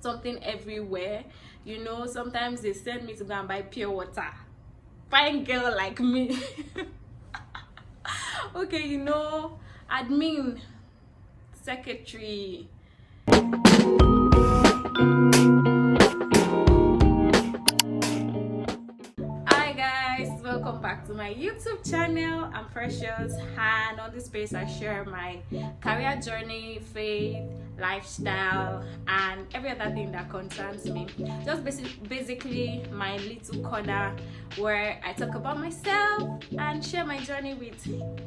something everywhere. You know, sometimes they send me to go and buy pure water. Fine girl like me. Okay, you know, admin, secretary. Hi guys, welcome back to my YouTube channel. I'm Precious, and on this space I share my career journey, faith, lifestyle, and every other thing that concerns me. Just basically my little corner where I talk about myself and share my journey with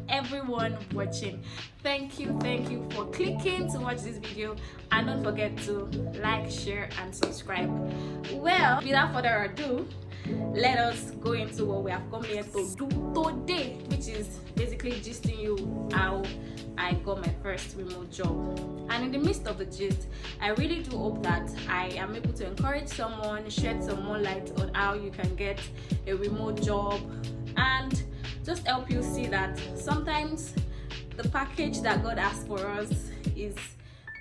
everyone watching. Thank you for clicking to watch this video, and don't forget to like, share, and subscribe. Well, without further ado, let us go into what we have come here to do today, which is basically gisting you how I got my first remote job. And in the midst of the gist, I really do hope that I am able to encourage someone, shed some more light on how you can get a remote job, and just help you see that sometimes the package that God has for us is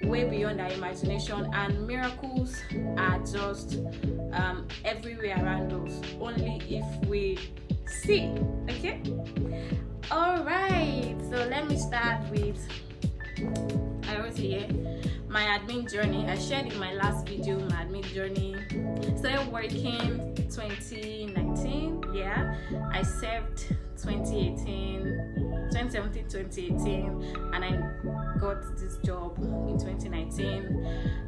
way beyond our imagination, and miracles are just everywhere around us, only if we see. Okay, all right, so let me start with, I wrote here, my admin journey. I shared in my last video my admin journey. Started working 2019, yeah, I served 2017, 2018, and I got this job in 2019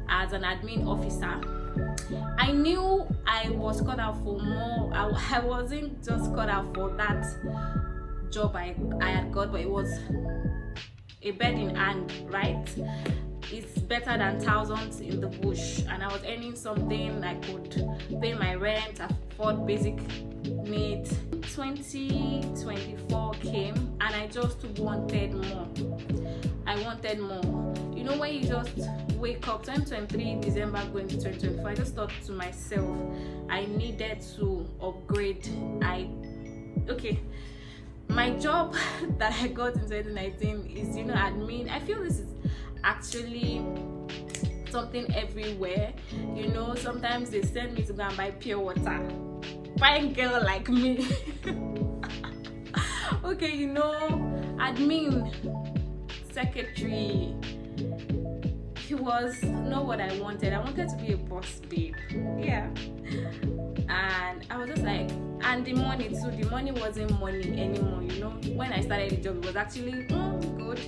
as an admin officer. I knew I was cut out for more. I wasn't just cut out for that job I had got, but it was a bird in hand, right? It's better than thousands in the bush, and I was earning something. I could pay my rent, afford basic needs. 2024 came, and I just wanted more. I wanted more. You know, when you just wake up, 2023 December going to 2024, I just thought to myself, I needed to upgrade. Okay, my job that I got in 2019 is, you know, admin. I feel this is actually something everywhere. You know, sometimes they send me to go and buy pure water. Fine girl like me. Okay, you know, admin, secretary, it was not what I wanted. I wanted to be a boss babe, yeah. And I was just like, and the money too, the money wasn't money anymore. You know, when I started the job, it was actually good,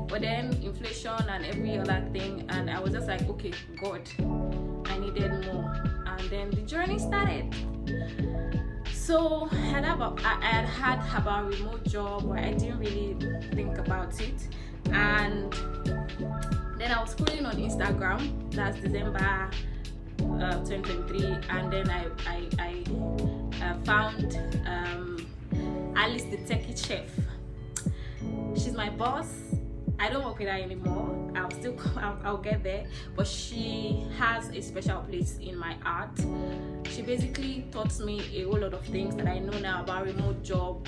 but then inflation and every other thing, and I was just like, okay, God, I needed more. And then the journey started. So I had heard about remote job, but I didn't really think about it. And then I was scrolling on Instagram. That's December 2023, and then I found Alice the Techie Chef. She's my boss. I don't work with her anymore. I'll get there, but she has a special place in my heart. She basically taught me a whole lot of things that I know now about remote job.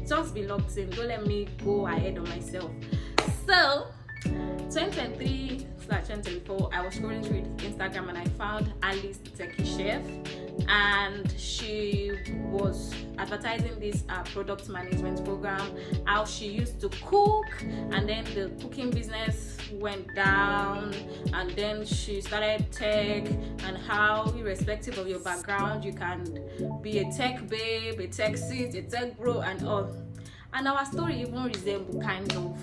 Just be locked in. Don't let me go ahead of myself. So 2023/2024, I was scrolling through Instagram and I found Alice the Techie Chef, and she was advertising this product management program, how she used to cook, and then the cooking business went down, and then she started tech, and how irrespective of your background you can be a tech babe, a tech sis, a tech bro, and all. And our story even resemble kind of,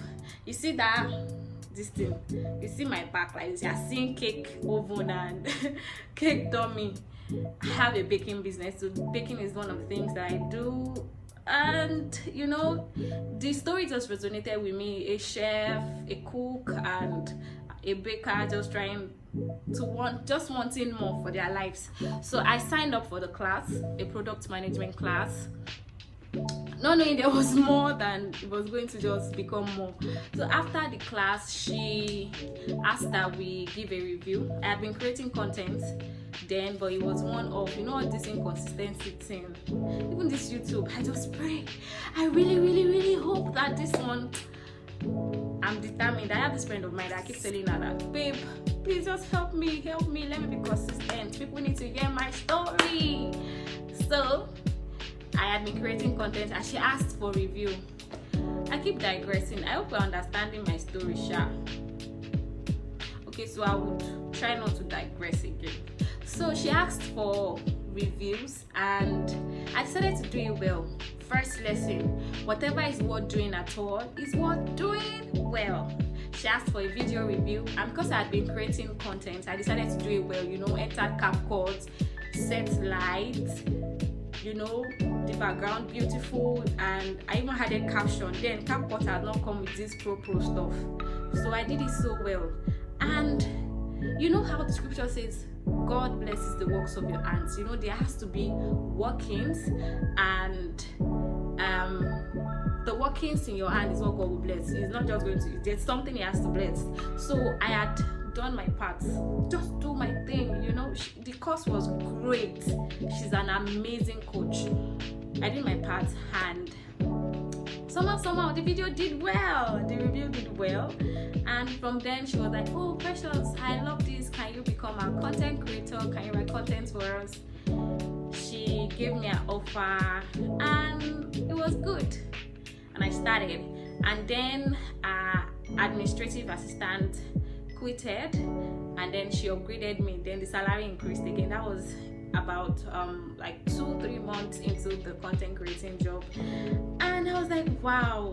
you see that this thing, you see my back like this, you're seeing cake oven and cake dummy. I have a baking business, so baking is one of the things that I do. And you know, the story just resonated with me. A chef, a cook, and a baker just wanting more for their lives. So I signed up for the class, a product management class, not knowing there was more than it was going to just become more. So after the class, she asked that we give a review. I had been creating content then, but it was one of, you know what, this inconsistency thing. Even this YouTube, I just pray, I really hope that this one, I'm determined. I have this friend of mine that I keep telling her that, babe, please just help me, let me be consistent. People need to hear my story. So I had been creating content and she asked for review. I keep digressing. I hope you're understanding my story, Sha. Okay, so I would try not to digress again. So she asked for reviews and I decided to do it well. First lesson, whatever is worth doing at all is worth doing well. She asked for a video review, and because I had been creating content, I decided to do it well. Entered CapCut, set lights, the background beautiful, and I even had a caption. Then CapCut had not come with this pro stuff, so I did it so well. And you know how the scripture says God blesses the works of your hands. There has to be workings, and the workings in your hand is what God will bless. It's not just going to, there's something He has to bless. So I had done my part, just do my thing. The course was great. She's an amazing coach. I did my part, and somehow the video did well, the review did well. And from then she was like, oh Precious, I love this, can you become a content creator, can you write content for us? She gave me an offer and it was good, and I started. And then administrative assistant quitted, and then she upgraded me. Then the salary increased again. That was about like 2-3 months into the content creating job, and I was like, wow.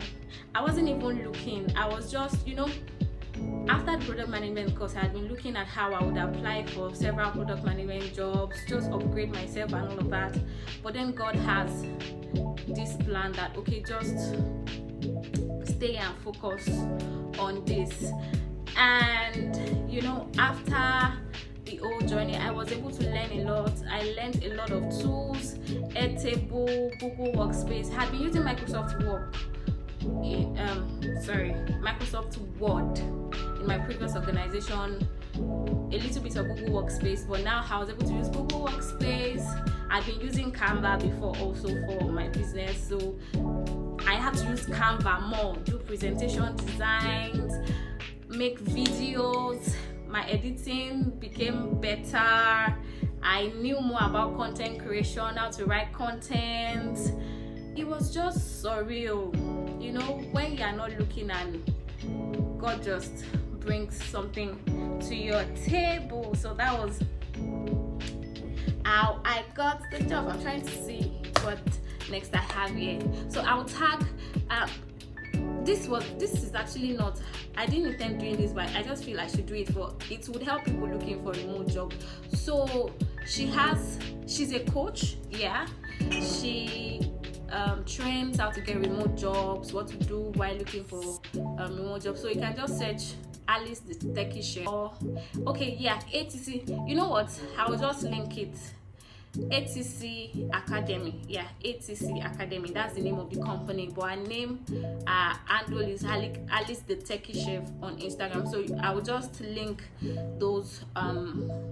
I wasn't even looking. I was just, after the product management course, I had been looking at how I would apply for several product management jobs, just upgrade myself and all of that. But then God has this plan that, okay, just stay and focus on this. And after the whole journey, I was able to learn a lot. I learned a lot of tools, Airtable, Google Workspace. I had been using Microsoft Word in my previous organization, a little bit of Google Workspace, but now I was able to use Google Workspace. I've been using Canva before also for my business, so I had to use Canva more, do presentation designs, make videos. My editing became better. I knew more about content creation, how to write content. It was just surreal, when you are not looking and God just brings something to your table. So that was how I got the job. I'm trying to see what next I have here. So I'll tag this is actually not, I didn't intend doing this, but I just feel I should do it it would help people looking for a remote job. So she's a coach, yeah. She trains how to get remote jobs, what to do while looking for remote jobs. So you can just search Alice the Techie Chef, or ATC. You know what, I will just link it. ATC Academy, ATC Academy, that's the name of the company, but her name handle is Alice the Techie Chef on Instagram. So I will just link those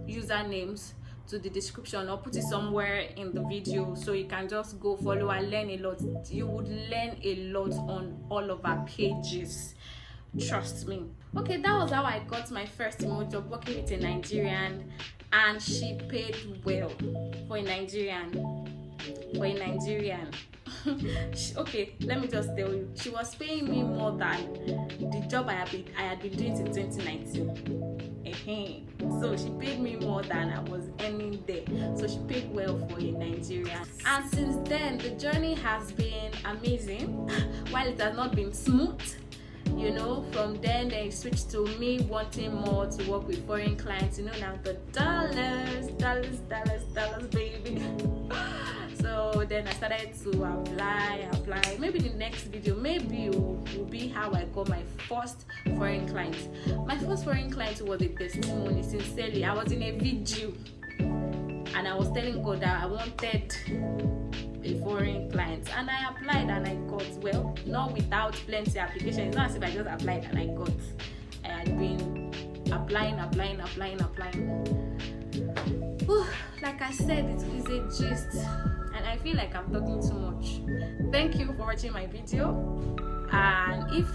usernames to the description or put it somewhere in the video, so you can just go follow and learn a lot. You would learn a lot on all of our pages, trust me. Okay, that was how I got my first remote job, working with a Nigerian, and she paid well for a Nigerian. Okay, let me just tell you, she was paying me more than the job I had been doing since 2019. So she paid me more than I was earning there. So she paid well for a Nigerian. And since then, the journey has been amazing. While it has not been smooth, from then it switched to me wanting more to work with foreign clients. Now the dollars, baby. So then I started to apply. Maybe the next video will be how I got my first foreign client. My first foreign client was a testimony. Sincerely, I was in a video and I was telling God that I wanted a foreign client, and I applied and I got, well, not without plenty applications. It's not as if I just applied and I got. I had been applying. Like I said, it is a gist, and I feel like I'm talking too much. Thank you for watching my video, and if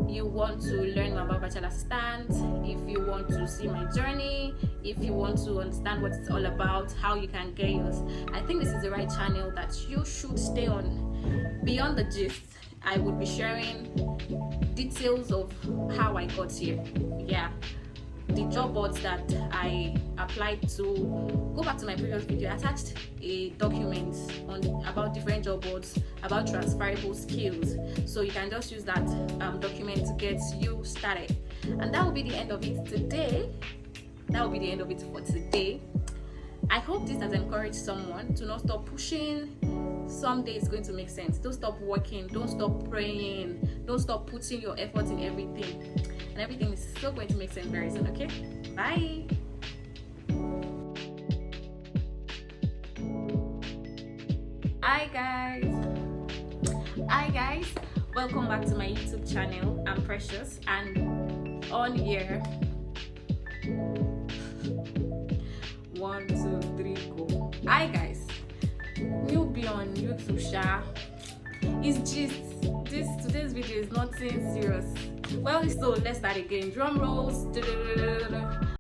you want to learn more about virtual assistant, if you want to see my journey, if you want to understand what it's all about, how you can get yours, I think this is the right channel that you should stay on. Beyond the gist, I would be sharing details of how I got here. Yeah, the job boards that I applied to. Go back to my previous video. I attached a document on about different job boards, about transferable skills, so you can just use that document to get you started. And that will be the end of it today. That will be the end of it for today. I hope this has encouraged someone to not stop pushing. Someday it's going to make sense. Don't stop working, don't stop praying, don't stop putting your effort in everything, and everything is still going to make sense very soon. Okay, bye. Hi guys, welcome back to my YouTube channel. I'm Precious, and on here 1 2 3 go. Hi guys, newbie on YouTube sha. It's just today's video is nothing serious. Well, so let's start again. Drum rolls.